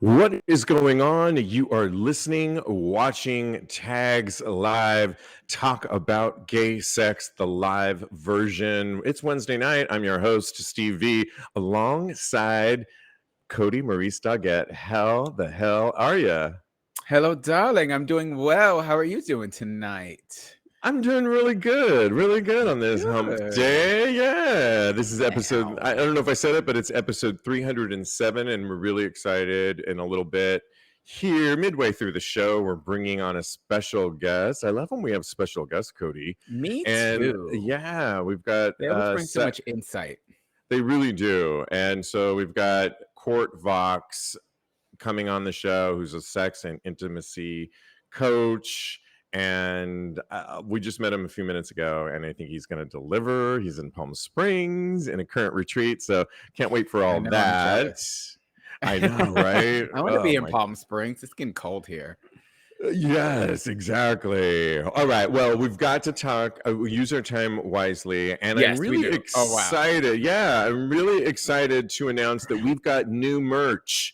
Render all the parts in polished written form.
What is going on? You are listening, watching Tags Live, talk about gay sex, the live version. It's Wednesday night. I'm your host, Steve V, alongside Kodi Maurice Doggette. How the hell are you? Hello, darling. I'm doing well. How are you doing tonight? I'm doing really good on this hump day. Yeah, this is episode, I don't know if I said it, but it's episode 307, and we're really excited. In a little bit here, midway through the show, we're bringing on a special guest. I love when we have special guests, Kodi. Me And too. yeah, we've got They always bring so much insight. They really do. And so we've got VOX coming on the show, who's a sex and intimacy coach. And we just met him a few minutes ago, and I think he's going to deliver. He's in Palm Springs in a current retreat, so can't wait for all that. I know, right? I want to be in Palm Springs. It's getting cold here. Yes, exactly. All right. Well, we've got to talk. We use our time wisely, and yes, I'm really excited. Oh, wow. Yeah, I'm really excited to announce that we've got new merch.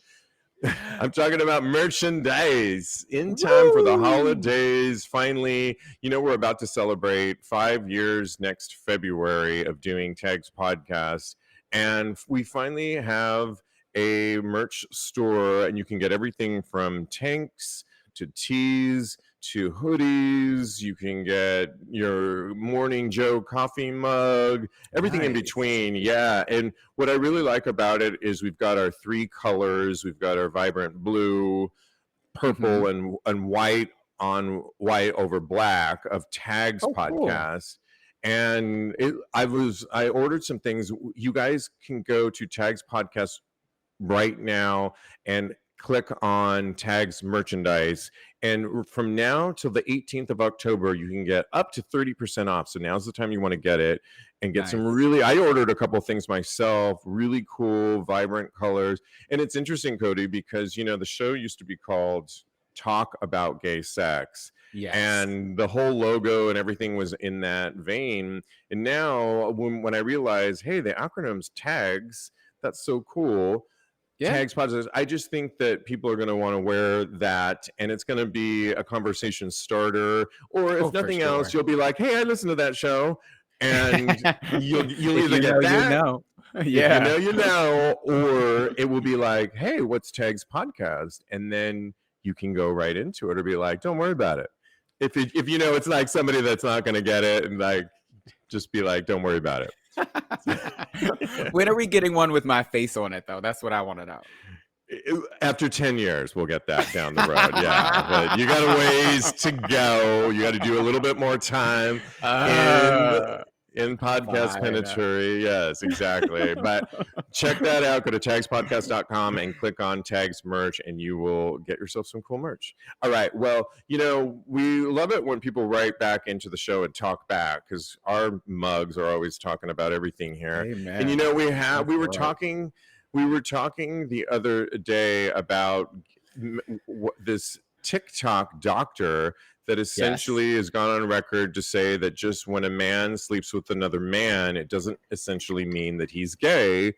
I'm talking about merchandise in time for the holidays. Finally, we're about to celebrate 5 years next February of doing Tags Podcast, and we finally have a merch store, and you can get everything from tanks to tees to hoodies. You can get your Morning Joe coffee mug, everything in between. Yeah. And what I really like about it is we've got our three colors. We've got our vibrant blue, purple, and white on white over black of Tags Podcast. Cool. And I ordered some things. You guys can go to Tags Podcast right now and click on Tags merchandise, and from now till the 18th of October you can get up to 30% off. So now's the time you want to get it and get some really, I ordered a couple of things myself, really cool vibrant colors. And it's interesting, Kodi, because the show used to be called Talk About Gay Sex. Yes. And the whole logo and everything was in that vein. And now when I realized, hey, the acronym's Tags, that's so cool. Yeah. Tags Podcast. I just think that people are going to want to wear that, and it's going to be a conversation starter. Or if nothing else, you'll be like, "Hey, I listened to that show," and you'll either get that, yeah, you know, or it will be like, "Hey, what's Tags Podcast?" And then you can go right into it, or be like, "Don't worry about it." If it's like somebody that's not going to get it, and like, just be like, "Don't worry about it." When are we getting one with my face on it, though? That's what I want to know. After 10 years, we'll get that down the road. Yeah, but you got a ways to go. You got to do a little bit more time in podcast penetration. Yes, exactly. But check that out. Go to tagspodcast.com and click on Tags merch, and you will get yourself some cool merch. All right. Well, we love it when people write back into the show and talk back, because our mugs are always talking about everything here. Amen. And we were talking the other day about this TikTok doctor that essentially has gone on record to say that just when a man sleeps with another man, it doesn't essentially mean that he's gay.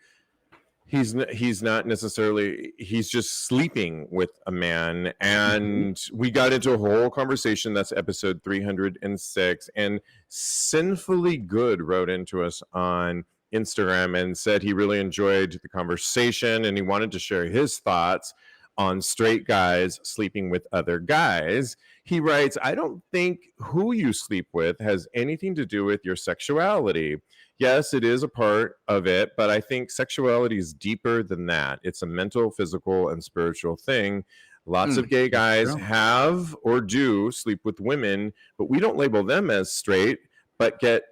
He's not necessarily, he's just sleeping with a man. And we got into a whole conversation. That's episode 306. And Sinfully Good wrote into us on Instagram and said he really enjoyed the conversation, and he wanted to share his thoughts on straight guys sleeping with other guys. He writes, "I don't think who you sleep with has anything to do with your sexuality. Yes, it is a part of it, but I think sexuality is deeper than that. It's a mental, physical, and spiritual thing. Lots of gay guys have or do sleep with women, but we don't label them as straight, but get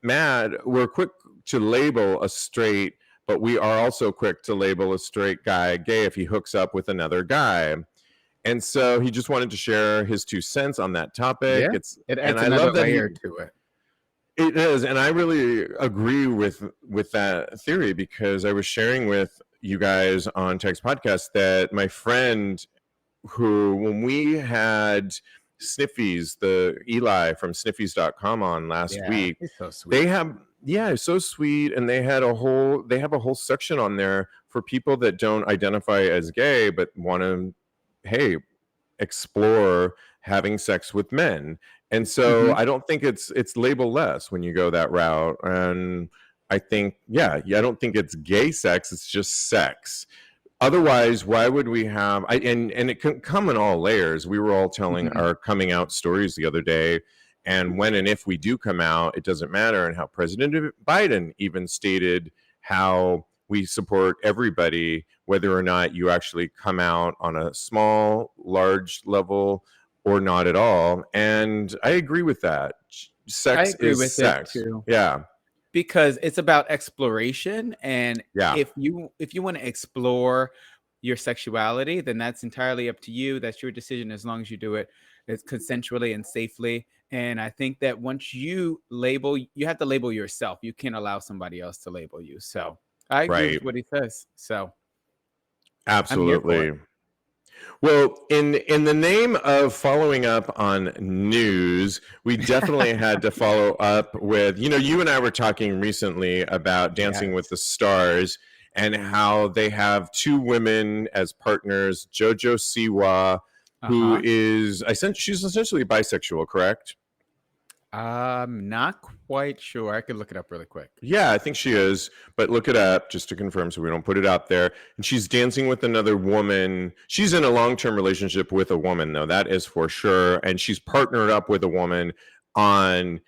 mad. We're quick to label a straight, but we are also quick to label a straight guy gay if he hooks up with another guy." And so he just wanted to share his 2 cents on that topic. Yeah, it adds another layer to it. It is, and I really agree with that theory, because I was sharing with you guys on Tags Podcast that my friend, who, when we had Sniffies, the Eli from sniffies.com on last week, he's so sweet. they have so sweet, and they have a whole section on there for people that don't identify as gay but want to, hey, explore having sex with men. And so I don't think it's label-less when you go that route. And I think, I don't think it's gay sex, it's just sex. Otherwise, why would we have, and it can come in all layers. We were all telling our coming out stories the other day, and when and if we do come out, it doesn't matter, and how President Biden even stated how we support everybody, whether or not you actually come out on a small, large level or not at all. And I agree with that. Sex is sex. Too. Yeah. Because it's about exploration, and if you want to explore your sexuality, then that's entirely up to you. That's your decision, as long as you do it consensually and safely. And I think that once you have to label yourself. You can't allow somebody else to label you. So I agree with what he says. So absolutely. Well, in the name of following up on news, we definitely had to follow up with, you and I were talking recently about Dancing with the Stars and how they have two women as partners, JoJo Siwa, who is, she's essentially bisexual, correct? I'm not quite sure. I could look it up really quick. Yeah, I think she is, but look it up just to confirm so we don't put it out there. And she's dancing with another woman. She's in a long-term relationship with a woman, though. That is for sure. And she's partnered up with a woman on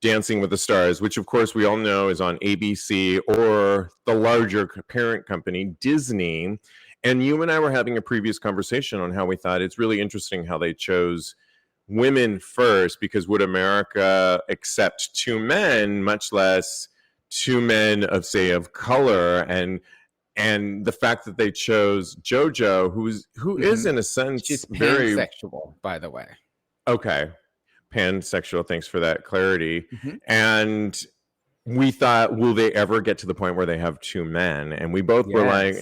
Dancing with the Stars, which, of course, we all know is on ABC or the larger parent company, Disney. And you and I were having a previous conversation on how we thought it's really interesting how they chose women first, because would America accept two men, much less two men of, say, of color? And the fact that they chose JoJo, who is in a sense, she's very pansexual, by the way. Okay, pansexual. Thanks for that clarity. And we thought, will they ever get to the point where they have two men? And we both were like,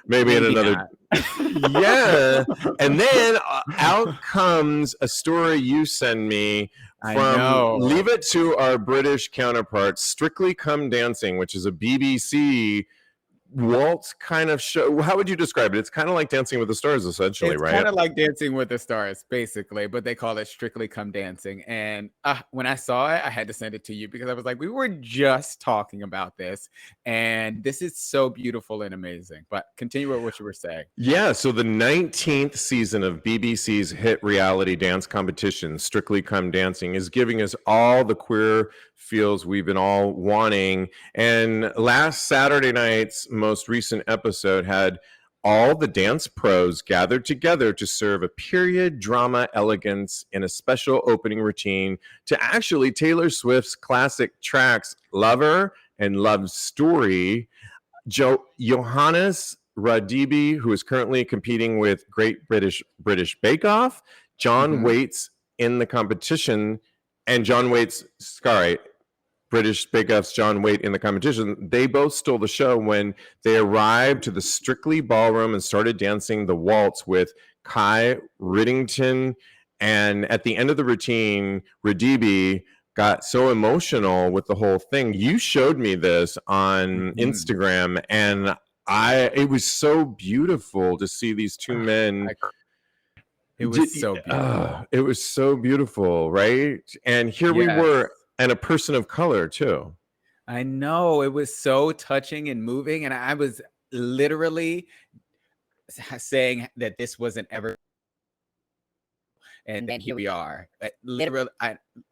maybe in another. Yeah. And then out comes a story you send me from Leave It to Our British counterparts, Strictly Come Dancing, which is a BBC waltz kind of show. How would you describe it? It's kind of like Dancing with the Stars, essentially, right? It's kind of like Dancing with the Stars, basically, but they call it Strictly Come Dancing. And when I saw it, I had to send it to you because I was like, we were just talking about this, and this is so beautiful and amazing. But continue with what you were saying. Yeah, so the 19th season of BBC's hit reality dance competition, Strictly Come Dancing, is giving us all the queer feels we've been all wanting. And last Saturday night's most recent episode had all the dance pros gathered together to serve a period drama elegance in a special opening routine to actually Taylor Swift's classic tracks Lover and Love Story. Johannes Radibi, who is currently competing with Great British Bake Off, John Waits in the competition, and British Bake Off's John Waite in the competition. They both stole the show when they arrived to the Strictly Ballroom and started dancing the waltz with Kai Riddington. And at the end of the routine, Radibi got so emotional with the whole thing. You showed me this on Instagram, and it was so beautiful to see these two men. It was so beautiful. It was so beautiful, right? And here we were, and a person of color too. I know, it was so touching and moving, and I was literally saying that this wasn't ever. And then here we are. Literally,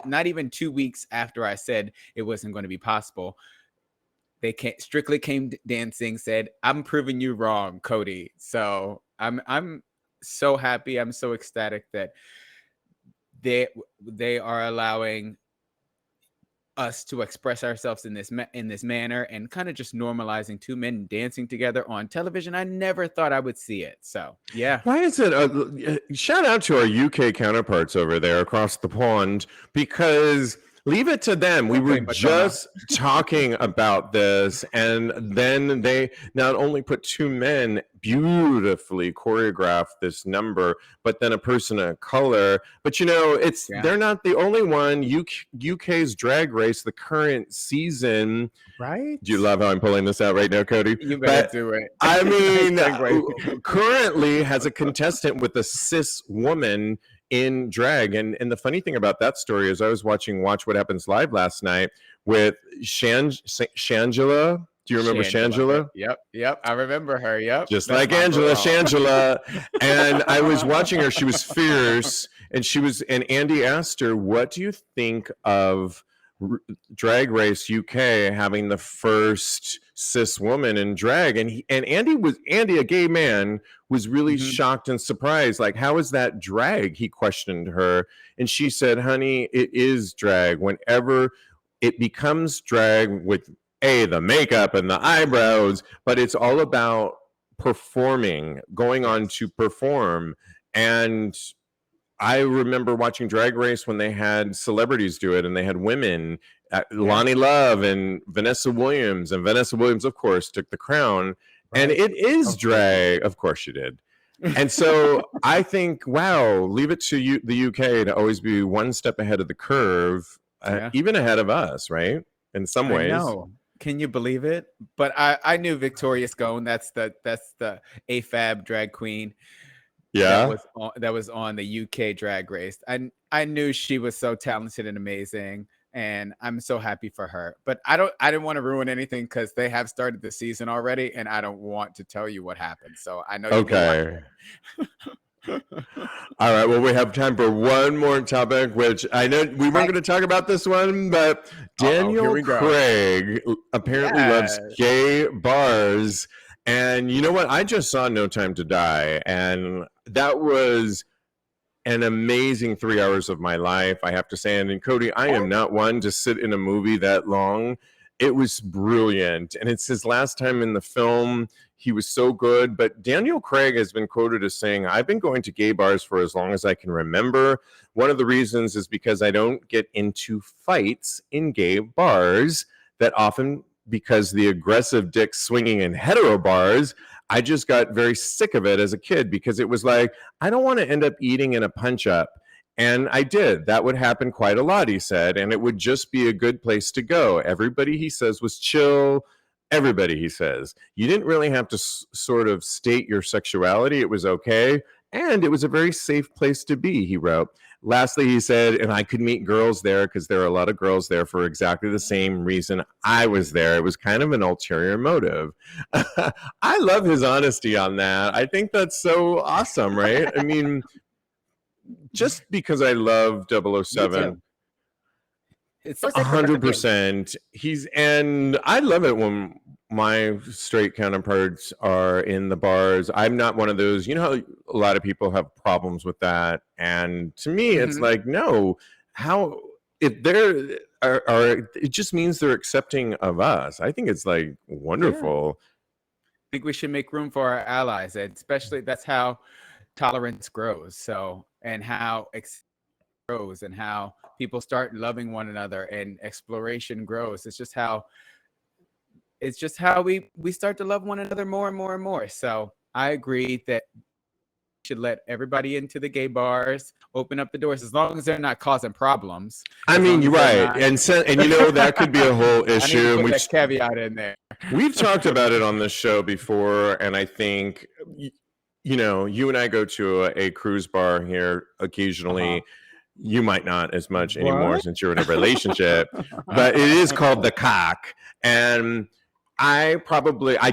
not even 2 weeks after I said it wasn't going to be possible, they Strictly Came Dancing said, "I'm proving you wrong, Kodi." So I'm so happy. I'm so ecstatic that they are allowing us to express ourselves in this manner and kind of just normalizing two men dancing together on television. I never thought I would see it. So yeah. Why is it? Shout out to our UK counterparts over there across the pond, because Leave it to them. We were just talking about this, and then they not only put two men beautifully choreograph this number, but then a person of color. But you know, they're not the only one. UK's Drag Race, the current season. Right? Do you love how I'm pulling this out right now, Kodi? You better do it. I mean, currently has a contestant with a cis woman in drag. And the funny thing about that story is I was watching Watch What Happens Live last night with Shangela. Do you remember Shangela? Yep. I remember her. Yep. Just like Angela, Shangela. And I was watching her. She was fierce. And Andy asked her, what do you think of Drag Race UK having the first cis woman in drag? And Andy, a gay man, was really shocked and surprised. Like, how is that drag? He questioned her. And she said, honey, it is drag. Whenever it becomes drag with the makeup and the eyebrows, but it's all about performing, going on to perform. And I remember watching Drag Race when they had celebrities do it, and they had women, Lonnie Love and Vanessa Williams. And Vanessa Williams, of course, took the crown. Right. And it is drag. Of course she did. And so I think, wow, leave it to the UK to always be one step ahead of the curve, even ahead of us, right? In some ways. I know. Can you believe it? But I knew Victoria Scone. That's the AFAB drag queen. Yeah, that was on the UK Drag Race. I knew she was so talented and amazing, and I'm so happy for her. But I didn't want to ruin anything because they have started the season already, and I don't want to tell you what happened. So I know. Okay. All right. Well, we have time for one more topic, which I know we weren't going to talk about this one, but Daniel Craig apparently loves gay bars. And you know what? I just saw No Time to Die, and that was an amazing 3 hours of my life, I have to say. And Kodi, I am not one to sit in a movie that long. It was brilliant. And it's his last time in the film. He was so good. But Daniel Craig has been quoted as saying, I've been going to gay bars for as long as I can remember. One of the reasons is because I don't get into fights in gay bars that often, because the aggressive dick swinging in hetero bars, I just got very sick of it as a kid, because it was like, I don't want to end up eating in a punch up. And I did. That would happen quite a lot, he said, and it would just be a good place to go. Everybody, he says, was chill. Everybody, he says. You didn't really have to sort of state your sexuality. It was okay. And it was a very safe place to be, he wrote. Lastly, he said, and I could meet girls there because there are a lot of girls there for exactly the same reason I was there. It was kind of an ulterior motive. I love his honesty on that. I think that's so awesome, right? I mean, just because I love 007, it's 100%. And I love it when my straight counterparts are in the bars. I'm not one of those, you know how a lot of people have problems with that. And to me, it's like, no, if they're it just means they're accepting of us. I think it's like wonderful. I think we should make room for our allies, and especially that's how tolerance grows. So, and how grows, and how people start loving one another, and exploration grows. It's just how we start to love one another more and more and more. So I agree that we should let everybody into the gay bars, open up the doors, as long as they're not causing problems. I mean, you're right. And you know, that could be a whole issue. I need to put that caveat in there. We've talked about it on this show before, and I think, you know, you and I go to a cruise bar here occasionally. You might not as much anymore since you're in a relationship, but it is called the Cock. And I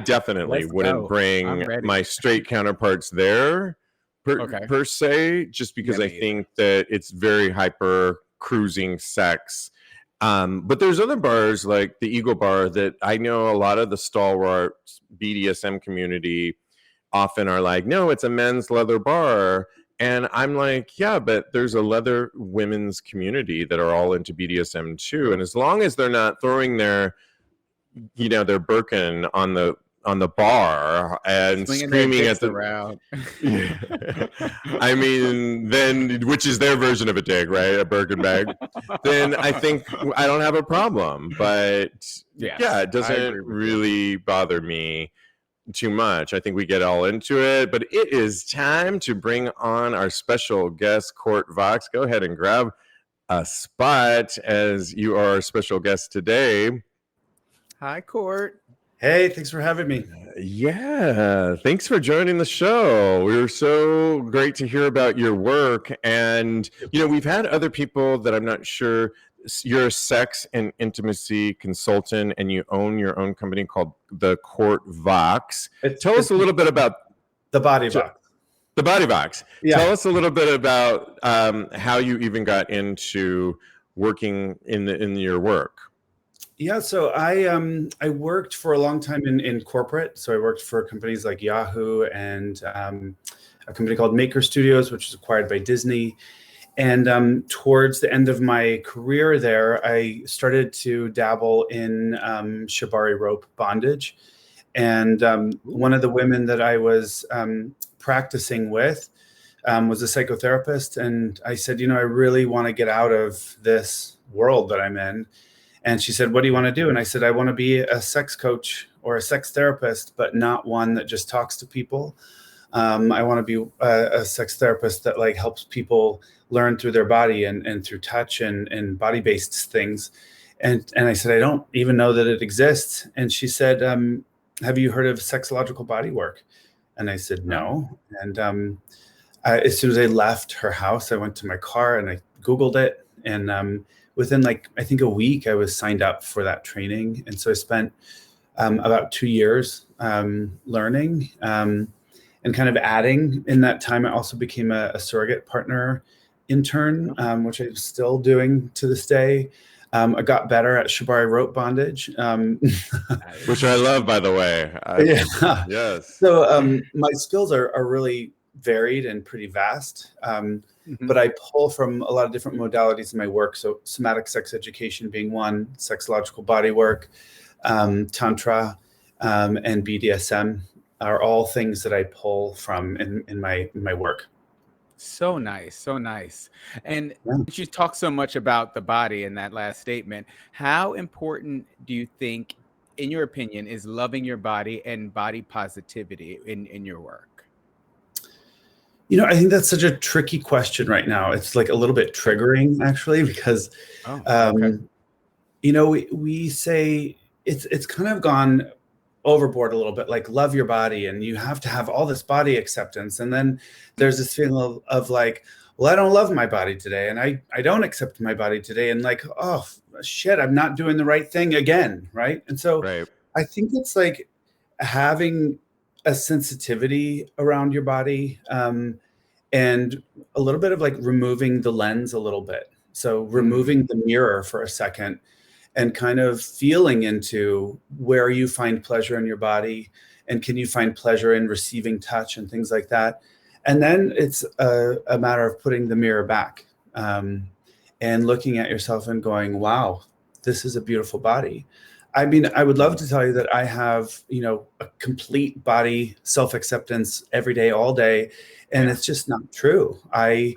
definitely wouldn't bring my straight counterparts there per se, just because I think that it's very hyper cruising sex. But there's other bars like the Eagle Bar that I know a lot of the stalwart BDSM community often are like, no, it's a men's leather bar. And I'm like, yeah, but there's a leather women's community that are all into BDSM too. And as long as they're not throwing their Birkin on the on the bar and screaming at the around. I mean, then, which is their version of a dig, right? A Birkin bag. Then I think I don't have a problem. But yeah, it doesn't really bother me too much. I think we get all into it, but it is time to bring on our special guest, Court VOX. Go ahead and grab a spot as you are our special guest today. Hi, Court. Hey, thanks for having me. Yeah, thanks for joining the show. We're so great to hear about your work. And, we've had other people that I'm not sure. You're a sex and intimacy consultant, and you own your own company called the Court VOX. Tell us a little bit about the Body VOX. The Body VOX. Yeah. Tell us a little bit about how you even got into working in your work. Yeah, so I worked for a long time in corporate. So I worked for companies like Yahoo and a company called Maker Studios, which was acquired by Disney. And towards the end of my career there, I started to dabble in shibari rope bondage. And one of the women that I was practicing with was a psychotherapist. And I said, I really want to get out of this world that I'm in. And she said, what do you want to do? And I said, I want to be a sex coach or a sex therapist, but not one that just talks to people. I want to be a sex therapist that helps people learn through their body and through touch and body-based things. And I said, I don't even know that it exists. And she said, have you heard of sexological body work? And I said, no. And as soon as I left her house, I went to my car and I Googled it. And within I think a week, I was signed up for that training. And so I spent about 2 years learning and kind of adding. In that time, I also became a surrogate partner intern, which I'm still doing to this day. I got better at shibari rope bondage. Which I love, by the way. Yeah. Yes. So my skills are really varied and pretty vast. But I pull from a lot of different modalities in my work. So somatic sex education being one, sexological body work, tantra, and BDSM are all things that I pull from in my work. So nice, so nice. And you talk so much about the body in that last statement. How important do you think, in your opinion, is loving your body and body positivity in your work? I think that's such a tricky question right now. It's a little bit triggering, actually, because, we say it's kind of gone overboard a little bit, love your body, and you have to have all this body acceptance. And then there's this feeling of well, I don't love my body today, and I don't accept my body today, and oh shit, I'm not doing the right thing again, right? And so I think it's having a sensitivity around your body, and a little bit of removing the lens a little bit. So removing the mirror for a second and kind of feeling into where you find pleasure in your body, and can you find pleasure in receiving touch and things like that. And then it's a matter of putting the mirror back and looking at yourself and going, wow, this is a beautiful body. I mean, I would love to tell you that I have, a complete body self-acceptance every day, all day. And it's just not true. I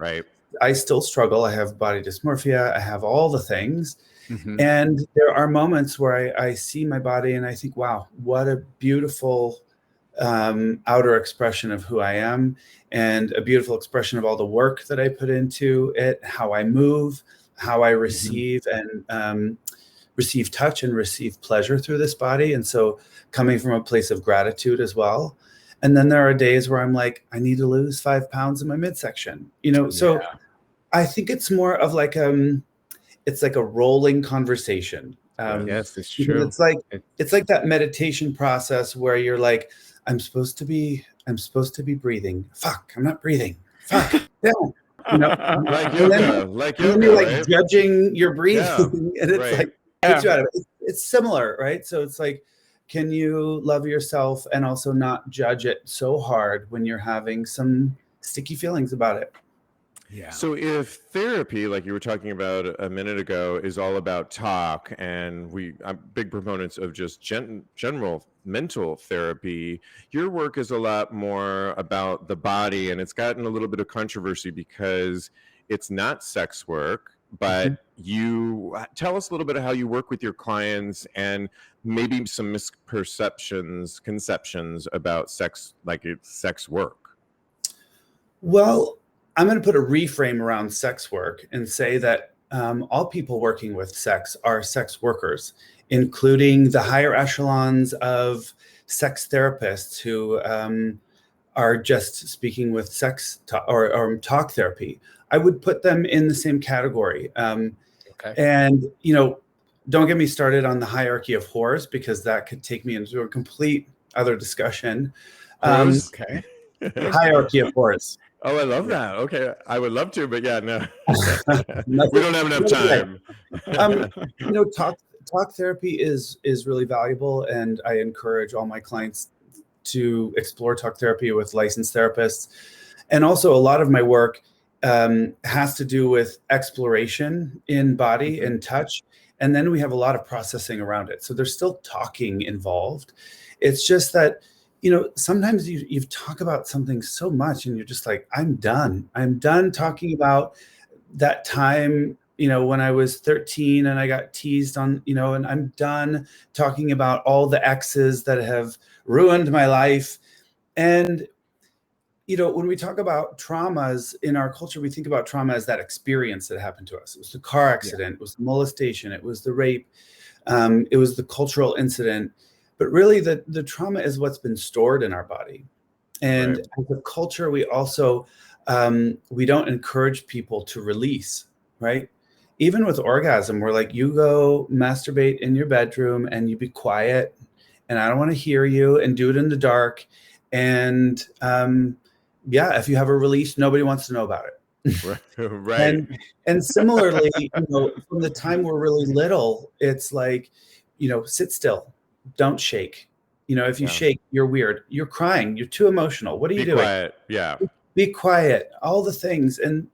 still struggle. I have body dysmorphia. I have all the things. And there are moments where I see my body and I think, wow, what a beautiful outer expression of who I am, and a beautiful expression of all the work that I put into it, how I move, how I receive and receive touch and receive pleasure through this body. And so coming from a place of gratitude as well. And then there are days where I'm I need to lose 5 pounds in my midsection, so I think it's more of it's a rolling conversation. Yes, it's true. It's that meditation process where you're I'm supposed to be breathing. Fuck, I'm not breathing. Fuck, down. Like yoga, and then you're judging your breathing, and it's gets you out of it. It's similar, right? So it's can you love yourself and also not judge it so hard when you're having some sticky feelings about it? Yeah. So if therapy, like you were talking about a minute ago, is all about talk, and I'm big proponents of just general mental therapy, your work is a lot more about the body, and it's gotten a little bit of controversy because it's not sex work, but you tell us a little bit of how you work with your clients and maybe some conceptions about sex, like it's sex work. Well, I'm going to put a reframe around sex work and say that all people working with sex are sex workers, including the higher echelons of sex therapists who are just speaking with sex or talk therapy. I would put them in the same category. And, don't get me started on the hierarchy of whores, because that could take me into a complete other discussion. Okay. Hierarchy of whores. Oh, I love that. Okay. I would love to, but yeah, no. We don't have enough time. Talk therapy is really valuable, and I encourage all my clients to explore talk therapy with licensed therapists. And also, a lot of my work has to do with exploration in body and touch, and then we have a lot of processing around it. So there's still talking involved. It's just that sometimes you talk about something so much and you're just like, I'm done talking about that time, when I was 13 and I got teased on, and I'm done talking about all the exes that have ruined my life. And, when we talk about traumas in our culture, we think about trauma as that experience that happened to us. It was the car accident, it was the molestation, it was the rape, it was the cultural incident. But really, the trauma is what's been stored in our body. And as a culture, we also, we don't encourage people to release, right? Even with orgasm, we're like, you go masturbate in your bedroom and you be quiet, and I don't want to hear you, and do it in the dark. And if you have a release, nobody wants to know about it. Right. And similarly, from the time we're really little, it's like, sit still. Don't shake. If you shake, you're weird. You're crying. You're too emotional. What are you doing? Be quiet. Yeah. Be quiet. All the things. And,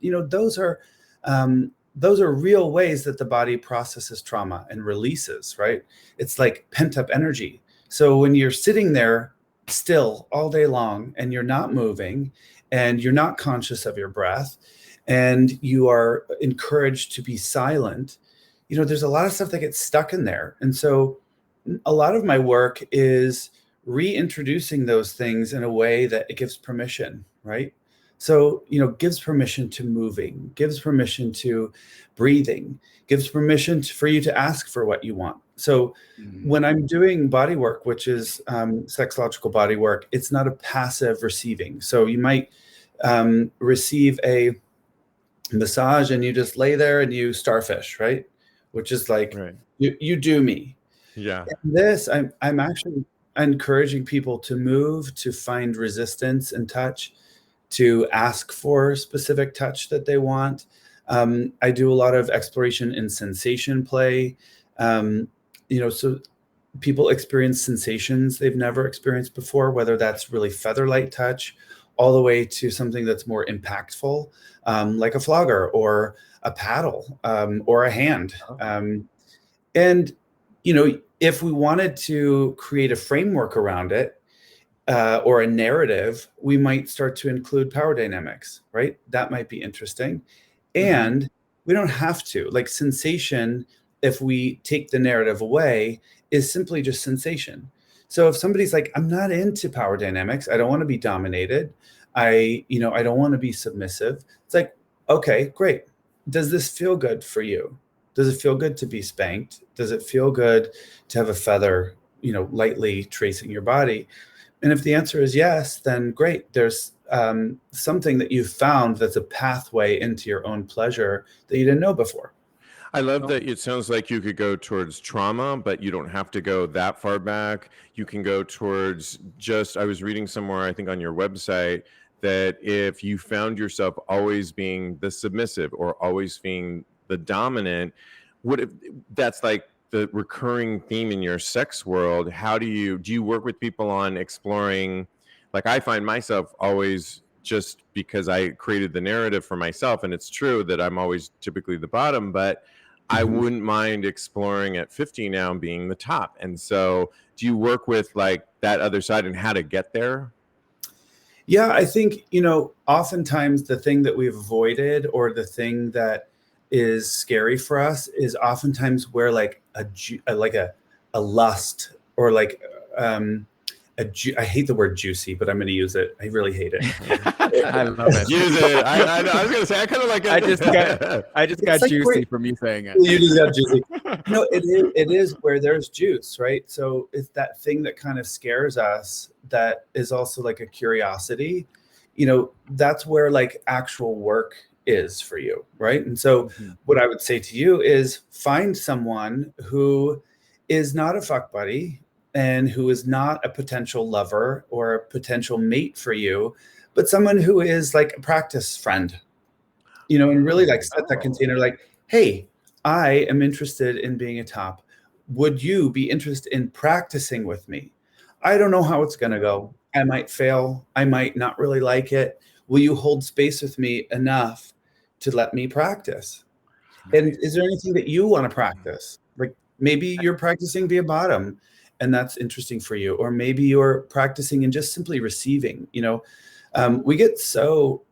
those are real ways that the body processes trauma and releases, right? It's like pent up energy. So when you're sitting there still all day long and you're not moving and you're not conscious of your breath and you are encouraged to be silent, there's a lot of stuff that gets stuck in there. And so a lot of my work is reintroducing those things in a way that it gives permission, right? So, gives permission to moving, gives permission to breathing, gives permission for you to ask for what you want. So when I'm doing body work, which is sexological body work, it's not a passive receiving. So you might receive a massage and you just lay there and you starfish, right? Which is like, you do me. Yeah. And this, I'm actually encouraging people to move, to find resistance and touch, to ask for specific touch that they want. I do a lot of exploration in sensation play. So people experience sensations they've never experienced before, whether that's really feather-light touch, all the way to something that's more impactful, like a flogger or a paddle or a hand. And if we wanted to create a framework around it or a narrative, we might start to include power dynamics, right? That might be interesting. And we don't have to. Like sensation, if we take the narrative away, is simply just sensation. So if somebody's like, I'm not into power dynamics, I don't want to be dominated, I don't want to be submissive. It's like, okay, great. Does this feel good for you? Does it feel good to be spanked? Does it feel good to have a feather, lightly tracing your body? And if the answer is yes, then great. There's something that you've found that's a pathway into your own pleasure that you didn't know before. I love that it sounds like you could go towards trauma, but you don't have to go that far back. You can go towards I was reading somewhere, I think on your website, that if you found yourself always being the submissive or always being the dominant, that's like the recurring theme in your sex world. How do you work with people on exploring? Like I find myself always just because I created the narrative for myself, and it's true that I'm always typically the bottom, but I wouldn't mind exploring at 50 now being the top. And so do you work with like that other side and how to get there? Yeah, I think, oftentimes the thing that we've avoided or the thing that is scary for us is oftentimes where like a lust or like I hate the word juicy, but I'm going to use it. I really hate it. I love it. Use it. I was going to say, I kind of like it. I just got juicy from you saying it. You just got juicy. It is where there's juice, right? So it's that thing that kind of scares us that is also like a curiosity. That's where like actual work is for you, right? And so what I would say to you is find someone who is not a fuck buddy and who is not a potential lover or a potential mate for you, but someone who is like a practice friend, and really like set that container like, hey, I am interested in being a top. Would you be interested in practicing with me? I don't know how it's going to go. I might fail. I might not really like it. Will you hold space with me enough to let me practice? And is there anything that you want to practice? Like maybe you're practicing via bottom and that's interesting for you. Or maybe you're practicing and just simply receiving, we get so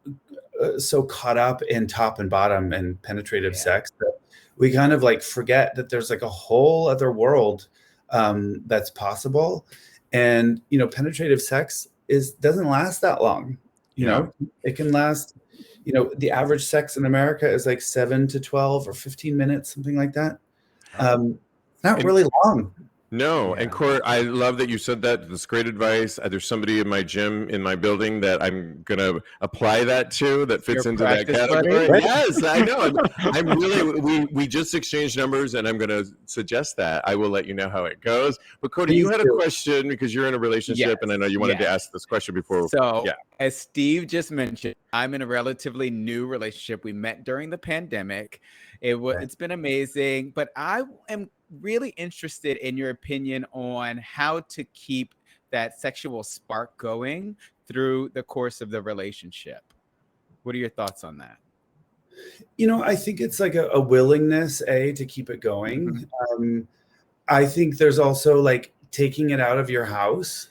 caught up in top and bottom and penetrative sex that we kind of like forget that there's like a whole other world that's possible. And, penetrative sex doesn't last that long. It can last, the average sex in America is like 7 to 12 or 15 minutes, something like that. Not really long. No. And Court, I love that you said that. That's great advice. There's somebody in my gym, in my building that I'm going to apply that to that fits into that category. Buddy? Yes, I know. I'm really, we just exchanged numbers and I'm going to suggest that. I will let you know how it goes. But Kodi, you had a question because you're in a relationship and I know you wanted to ask this question before. So as Steve just mentioned, I'm in a relatively new relationship. We met during the pandemic. It's been amazing, but I am really interested in your opinion on how to keep that sexual spark going through the course of the relationship. What are your thoughts on that? I think it's like a willingness, to keep it going. I think there's also like taking it out of your house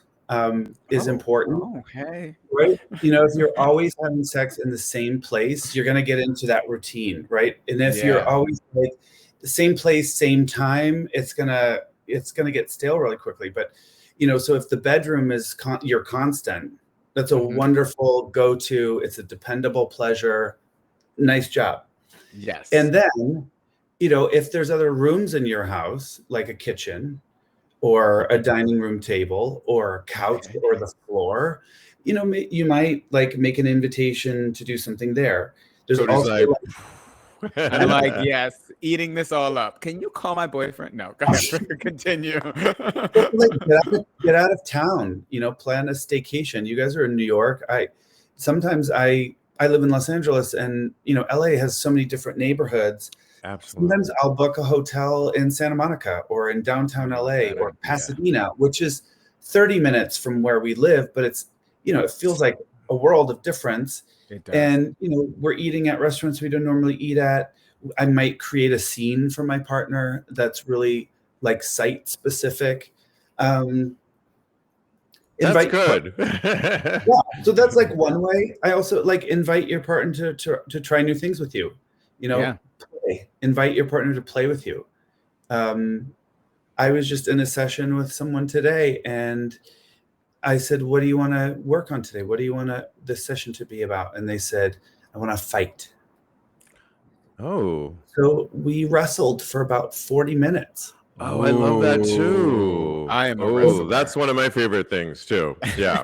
is important. Okay. Right. If you're always having sex in the same place, you're going to get into that routine. Right. And if you're always like the same place, same time, it's gonna get stale really quickly. But so if the bedroom is your constant, that's a wonderful go-to. It's a dependable pleasure. Nice job. Yes. And then if there's other rooms in your house, like a kitchen or a dining room table or a couch or the floor, you might like make an invitation to do something there. There's also I'm like, yes, eating this all up. Can you call my boyfriend? No, go ahead. Continue. Get out of town, plan a staycation. You guys are in New York. I live in Los Angeles and, LA has so many different neighborhoods. Absolutely. Sometimes I'll book a hotel in Santa Monica or in downtown LA or Pasadena, which is 30 minutes from where we live, but it's, it feels like a world of difference. And, we're eating at restaurants we don't normally eat at. I might create a scene for my partner that's really like site specific. That's good. So that's like one way. I also like invite your partner to try new things with you, play. Invite your partner to play with you. I was just in a session with someone today and I said, what do you want to work on today? What do you want this session to be about? And they said, I want to fight. Oh. So we wrestled for about 40 minutes. Oh, I love that too. I am a wrestler. That's one of my favorite things too. Yeah.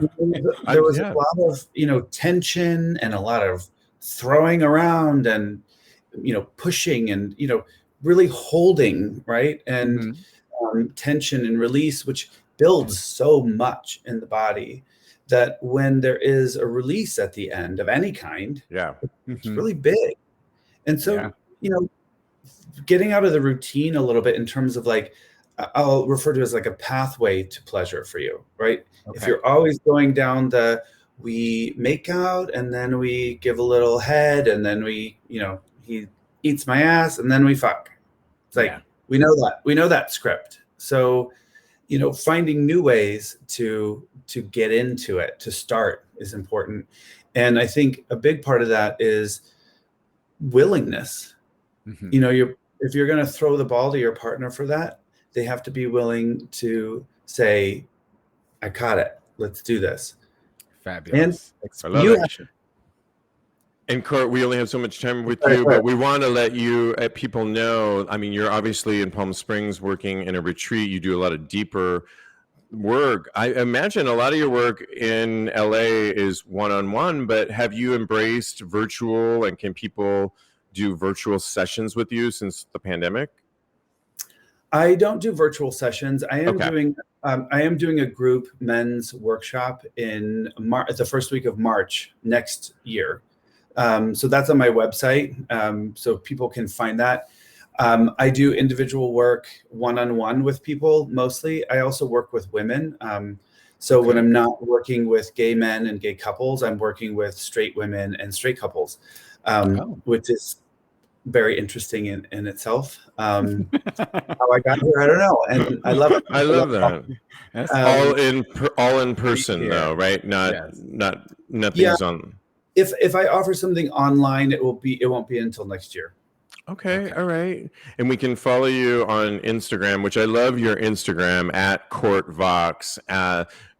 There was a lot of, tension and a lot of throwing around and, pushing and, really holding, right? And tension and release, which builds so much in the body that when there is a release at the end of any kind, it's really big. And so, getting out of the routine a little bit in terms of like, I'll refer to it as like a pathway to pleasure for you, right? Okay. If you're always going down the we make out, and then we give a little head, and then we, he eats my ass, and then we fuck. It's like, we know that script. So, finding new ways to get into it, to start, is important. And I think a big part of that is willingness. If you're going to throw the ball to your partner for that, they have to be willing to say, I caught it. Let's do this. Fabulous. And And Kurt, we only have so much time with you, but we want to let people know, I mean, you're obviously in Palm Springs working in a retreat. You do a lot of deeper work. I imagine a lot of your work in LA is one-on-one, but have you embraced virtual, and can people do virtual sessions with you since the pandemic? I don't do virtual sessions. I am doing a group men's workshop in the first week of March next year. So that's on my website, so people can find that. I do individual work one-on-one with people mostly. I also work with women. When I'm not working with gay men and gay couples, I'm working with straight women and straight couples, which is very interesting in itself. How I got here, I don't know, and I love it. I love that. That's all in person though, right? Nothing's on. If I offer something online, it won't be until next year. Okay. All right. And we can follow you on Instagram, which I love your Instagram at Court Vox.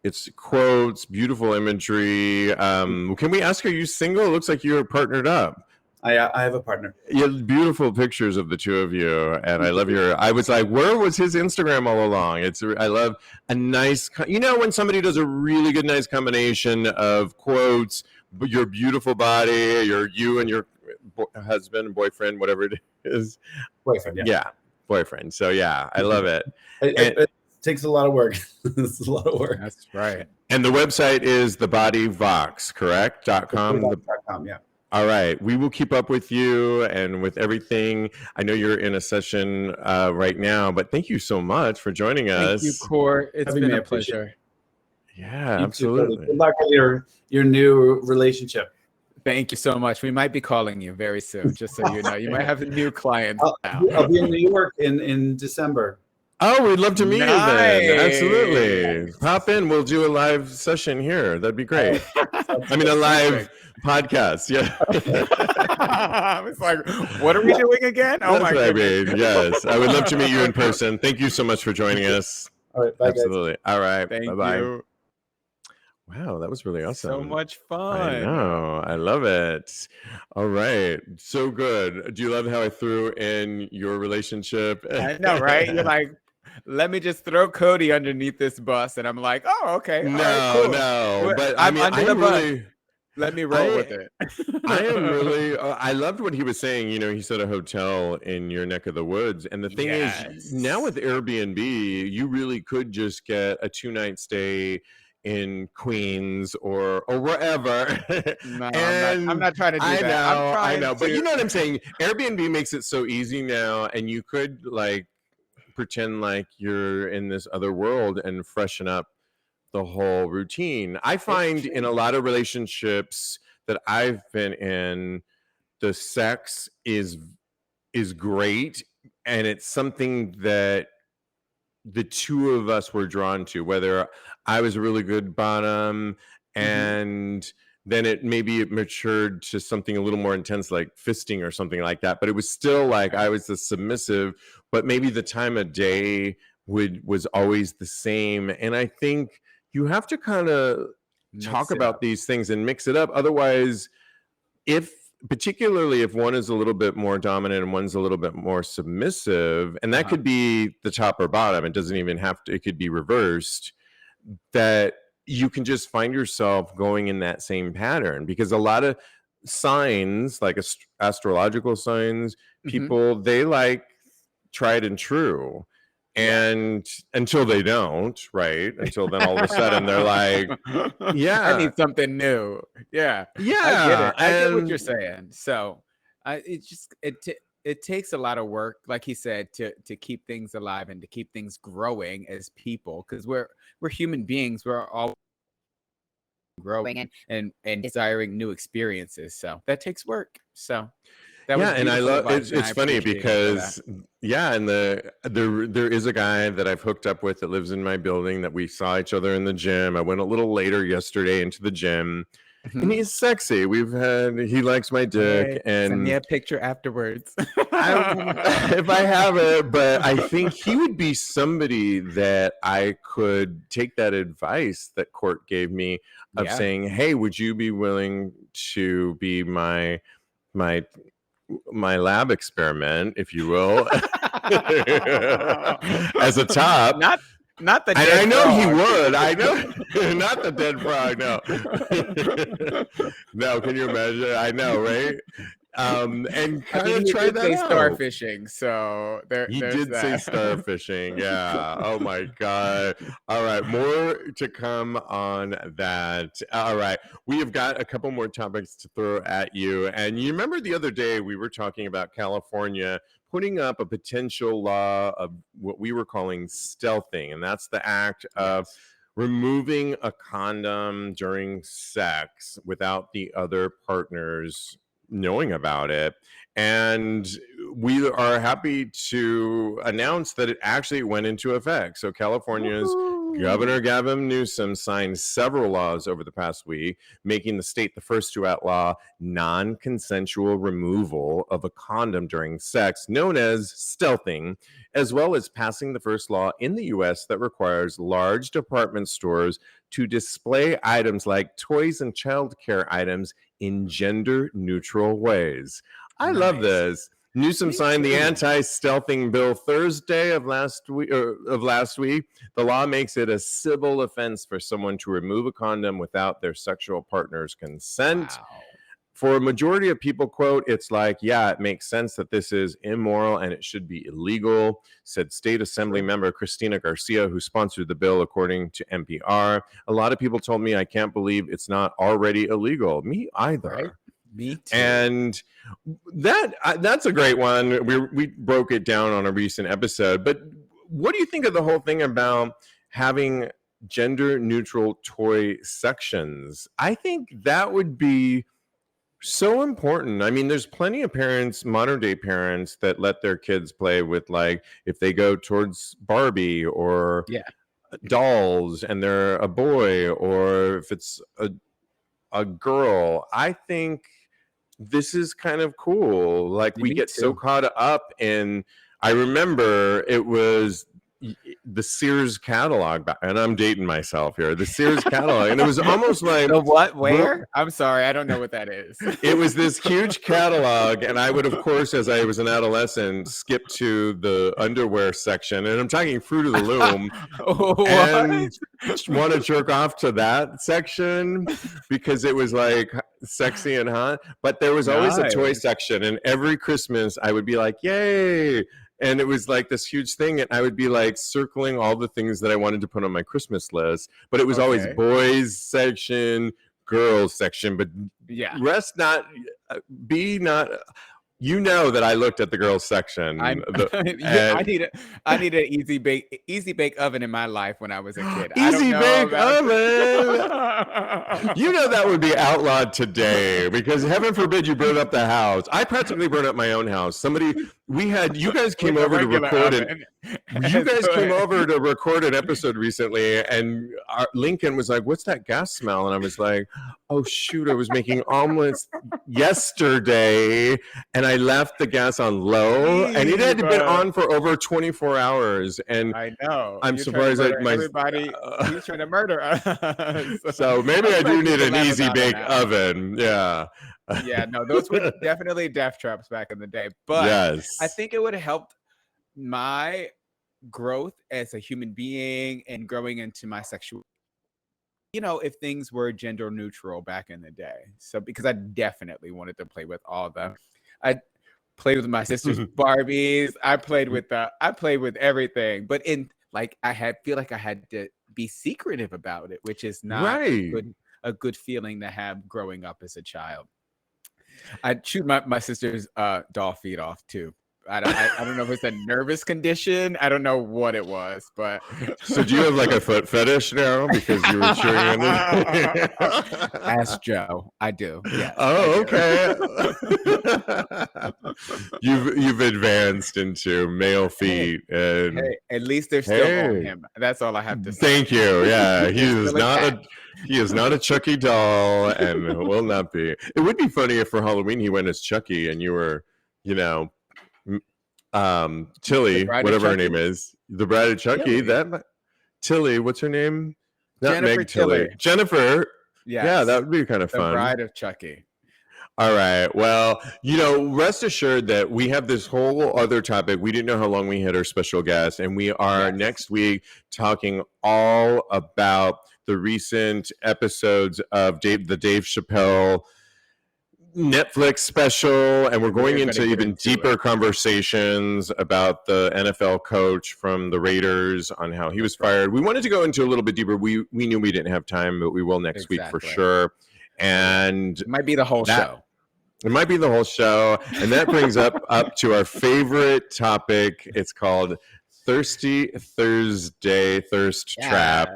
It's quotes, beautiful imagery. Can we ask, are you single? It looks like you're partnered up. I have a partner. Yeah, beautiful pictures of the two of you, and I love I was like, where was his Instagram all along? I love a nice, when somebody does a really good, nice combination of quotes, your beautiful body, you and your husband, boyfriend, whatever it is. Boyfriend, yeah, boyfriend. So yeah, I love it. It takes a lot of work. It's a lot of work. That's right. And the website is thebodyvox, correct? .com. .com, yeah. All right. We will keep up with you and with everything. I know you're in a session right now, but thank you so much for joining us. Thank you, Court. It's been a pleasure. Yeah, absolutely. Good luck with your new relationship. Thank you so much. We might be calling you very soon, just so you know. You might have a new client now. I'll be in New York in December. Oh, we'd love to meet you then. Absolutely. Pop in. We'll do a live session here. That'd be great. I mean, a live podcast. Yeah. It's like, what are we doing again? Oh, my God. I mean, yes. I would love to meet you in person. Thank you so much for joining us. All right. Bye, absolutely. Guys. All right. Thank Bye-bye. you. Wow, that was really awesome. So much fun. I know. I love it. All right. So good. Do you love how I threw in your relationship? I know, right? You're like, let me just throw Kodi underneath this bus. And I'm like, oh, okay. No, right, cool. no. But I'm under the really, bus. Let me roll with it. I am really, I loved what he was saying. He said a hotel in your neck of the woods. And the thing is, now with Airbnb, you really could just get a 2-night stay in Queens or wherever. No, I'm not trying to do that. I know. But you know what I'm saying? Airbnb makes it so easy now, and you could pretend like you're in this other world and freshen up the whole routine. I find in a lot of relationships that I've been in, the sex is great, and it's something that the two of us were drawn to, whether I was a really good bottom and then it matured to something a little more intense, like fisting or something like that. But it was still like I was the submissive, but maybe the time of day was always the same. And I think you have to kind of talk about these things and mix it up. Otherwise, particularly if one is a little bit more dominant and one's a little bit more submissive, and that could be the top or bottom, it doesn't even have to, it could be reversed, that you can just find yourself going in that same pattern. Because a lot of signs, like astrological signs, people, they like tried and true. And until they don't, right? Until then all of a sudden they're like, yeah, I need something new. Yeah. Yeah. I get it. I get what you're saying. So it takes a lot of work, like he said, to keep things alive and to keep things growing as people, because we're human beings. We're all growing and desiring new experiences. So that takes work. So and I love it's funny because and there is a guy that I've hooked up with that lives in my building that we saw each other in the gym. I went a little later yesterday into the gym. And he's sexy. He likes my dick. And send me a picture afterwards. If I have it, but I think he would be somebody that I could take that advice that Court gave me of saying, hey, would you be willing to be my lab experiment, if you will, as a top? Not the dead I know frog. He would. I know. Not the dead frog, no. No, can you imagine? I know, right? And kind of try that out. Starfishing, so he did say starfishing. Yeah. Oh my God. All right, more to come on that. All right, we have got a couple more topics to throw at you. And you remember the other day we were talking about California putting up a potential law of what we were calling stealthing, and that's the act of removing a condom during sex without the other partners knowing about it. And we are happy to announce that it actually went into effect. So California's Governor Gavin Newsom signed several laws over the past week, making the state the first to outlaw non-consensual removal of a condom during sex, known as stealthing, as well as passing the first law in the U.S. that requires large department stores to display items like toys and childcare items in gender-neutral ways. I love this. Newsom signed the anti-stealthing bill Thursday of last week. The law makes it a civil offense for someone to remove a condom without their sexual partner's consent. Wow. For a majority of people, quote, it's like, yeah, it makes sense that this is immoral and it should be illegal, said State Assembly member Christina Garcia, who sponsored the bill, according to NPR. A lot of people told me, I can't believe it's not already illegal. Me either. Right? Me too. And that's a great one. We broke it down on a recent episode. But what do you think of the whole thing about having gender neutral toy sections? I think that would be so important. I mean, there's plenty of parents, modern day parents, that let their kids play with, like, if they go towards Barbie or dolls and they're a boy, or if it's a girl. I think this is kind of cool. Like, we get so caught up in, I remember it was the Sears catalog, and I'm dating myself here, the Sears catalog, and it was almost like the what? Where? I'm sorry, I don't know what that is. It was this huge catalog, and I would, of course, as I was an adolescent, skip to the underwear section, and I'm talking Fruit of the Loom, and want to jerk off to that section because it was like sexy and hot. But there was always a toy section, and every Christmas I would be like, yay. And it was like this huge thing, and I would be like circling all the things that I wanted to put on my Christmas list. But it was always boys section, girls section, but rest not, be not. You know that I looked at the girls section. I need an easy bake oven in my life when I was a kid. Easy bake oven. You know that would be outlawed today, because heaven forbid you burn up the house. I practically burned up my own house. You guys came over to record it. You guys came over to record an episode recently, and Lincoln was like, "What's that gas smell?" And I was like, "Oh shoot, I was making omelets yesterday, and I left the gas on low, and it had been on for over 24 hours." And I know. I'm surprised that everybody he's trying to murder us. So maybe I do need an easy bake oven. Yeah. Yeah, no, those were definitely death traps back in the day. But I think it would have helped my growth as a human being and growing into my sexuality, if things were gender neutral back in the day. So, because I definitely wanted to play with all the, I played with my sister's Barbies. I played with everything, but I feel like I had to be secretive about it, which is not a good feeling to have growing up as a child. I chewed my sister's doll feet off too. I don't know if it's a nervous condition. I don't know what it was, but. So do you have like a foot fetish now because you were chewing on Ask Joe. I do. Yes. Oh, okay. You've advanced into male feet, and hey, at least they're still on him. That's all I have to say. Thank you. Yeah, he is not a Chucky doll, and will not be. It would be funny if for Halloween he went as Chucky, and you were, Tilly, whatever her name is, the bride of Chucky. That Tilly, what's her name? Not Jennifer Meg Tilly. Jennifer. Yes. Yeah, that would be kind of fun. The bride of Chucky. All right. Well, rest assured that we have this whole other topic. We didn't know how long we had our special guest, and we are next week talking all about the recent episodes of the Dave Chappelle Netflix special, and we're going into even deeper conversations about the NFL coach from the Raiders on how he was fired. We wanted to go into a little bit deeper. We knew we didn't have time, but we will next week for sure. And it might be the whole show. It might be the whole show. And that brings up to our favorite topic. It's called Thirsty Thursday Thirst Trap.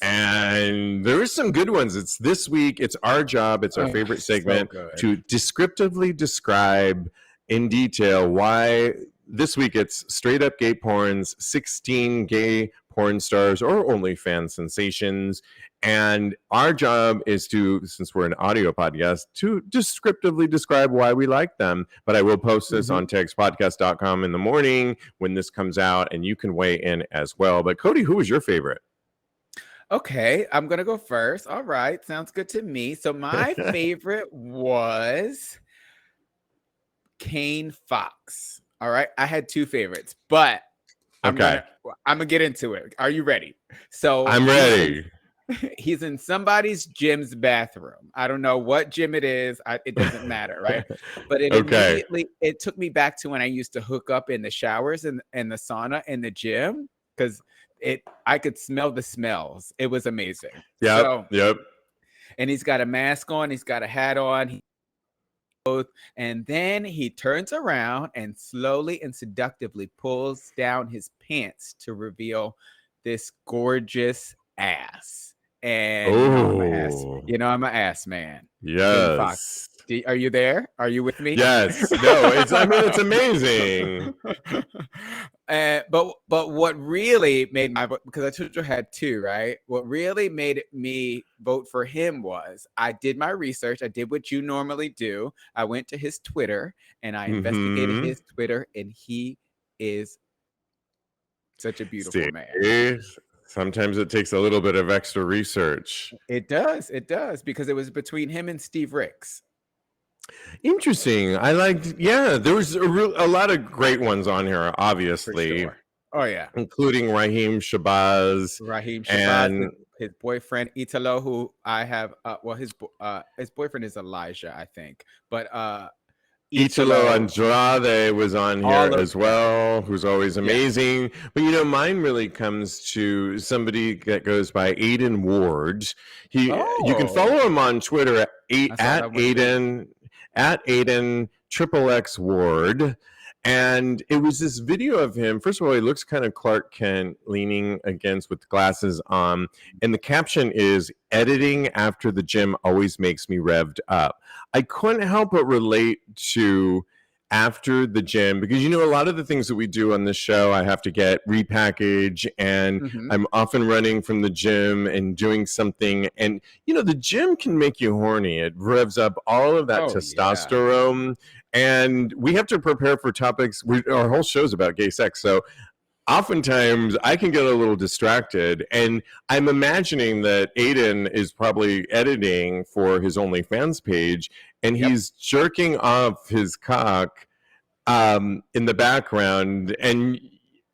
And there are some good ones. It's this week. It's our job. It's our favorite segment to descriptively describe in detail why this week it's straight up gay porns, 16 gay porn stars or OnlyFans sensations. And our job is to, since we're an audio podcast, to descriptively describe why we like them. But I will post this on TAGSPodcast.com in the morning when this comes out, and you can weigh in as well. But Kodi, who was your favorite? Okay, I'm going to go first. All right, sounds good to me. So my favorite was Kane Fox. All right, I had two favorites, but I'm gonna get into it. Are you ready? So I'm ready. He's in somebody's gym's bathroom. I don't know what gym it is. It doesn't matter, right? But it took me back to when I used to hook up in the showers and the sauna in the gym, because I could smell the smells. It was amazing. Yep. And he's got a mask on. He's got a hat on. And then he turns around and slowly and seductively pulls down his pants to reveal this gorgeous ass. And I'm an ass man. Yes. Are you there? Are you with me? Yes. No, it's amazing. But what really made my vote, because I told you I had two, right? What really made me vote for him was I did my research. I did what you normally do. I went to his Twitter and I investigated his Twitter, and he is such a beautiful man. Sometimes it takes a little bit of extra research. It does, because it was between him and Steve Ricks. Interesting. I liked, there was a lot of great ones on here, obviously. Sure. Oh, yeah. Including Raheem Shabazz. And his boyfriend, Italo, who I have, his boyfriend is Elijah, I think. But Italo Andrade was on here as well, who's always amazing. Yeah. But mine really comes to somebody that goes by Aiden Ward. You can follow him on Twitter at Aiden XXX Ward. And it was this video of him. First of all, he looks kind of Clark Kent leaning against with glasses on. And the caption is, "Editing after the gym always makes me revved up." I couldn't help but relate to after the gym, because a lot of the things that we do on this show, I have to get repackaged, and I'm often running from the gym and doing something, and the gym can make you horny. It revs up all of that testosterone, and we have to prepare for topics. Our whole show's about gay sex, so oftentimes I can get a little distracted, and I'm imagining that Aiden is probably editing for his OnlyFans page, and he's jerking off his cock in the background and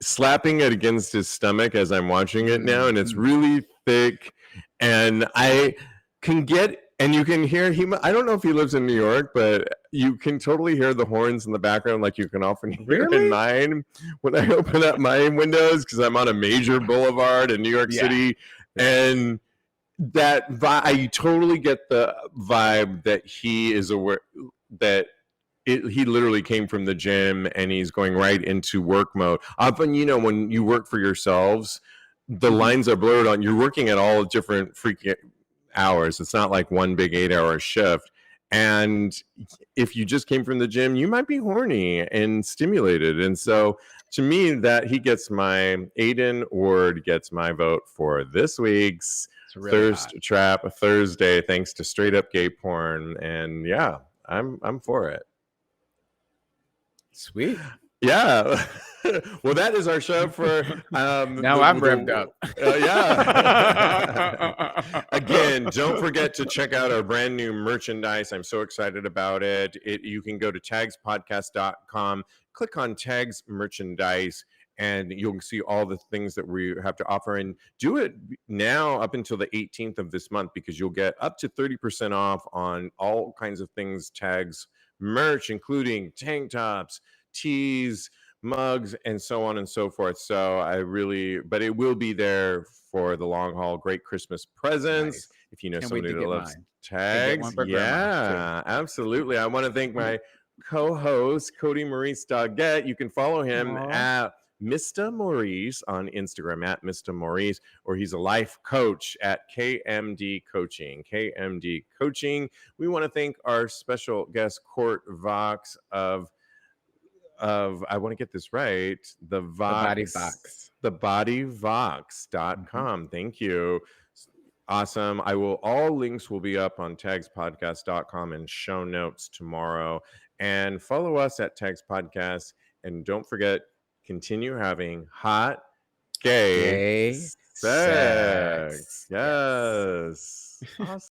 slapping it against his stomach as I'm watching it now, and it's really thick, and I can get, and you can hear I don't know if he lives in New York, but you can totally hear the horns in the background, like you can often hear in mine when I open up my windows, because I'm on a major boulevard in New York City. And that I totally get the vibe that he is aware that he literally came from the gym and he's going right into work mode. Often, when you work for yourselves, the lines are blurred on. You're working at all different freaking hours. It's not like one big 8-hour shift. And if you just came from the gym, you might be horny and stimulated. And so to me, that he gets Aiden Ward gets my vote for this week's Thirst Trap Thursday, thanks to straight up gay porn. And yeah, I'm for it. Sweet. Yeah. Well, that is our show for now I'm revved up. Yeah. Again, don't forget to check out our brand new merchandise. I'm so excited about it. You can go to TAGSPodcast.com, click on Tags Merchandise, and you'll see all the things that we have to offer. And do it now up until the 18th of this month, because you'll get up to 30% off on all kinds of things Tags merch, including tank tops, tees, mugs, and so on and so forth. So but it will be there for the long haul. Great Christmas presents. Nice. If you know somebody that loves tags. Yeah, absolutely. I want to thank my co-host, Kodi Maurice Doggette. You can follow him at Mr. Maurice on Instagram, at Mr. Maurice, or he's a life coach at KMD Coaching. KMD Coaching. We want to thank our special guest, Court VOX of I want to get this right, the VOX, thebodyvox.com. Thank you. Awesome. All links will be up on tagspodcast.com and show notes tomorrow. And follow us at Tags Podcast. And don't forget, continue having hot gay sex. Yes. Awesome.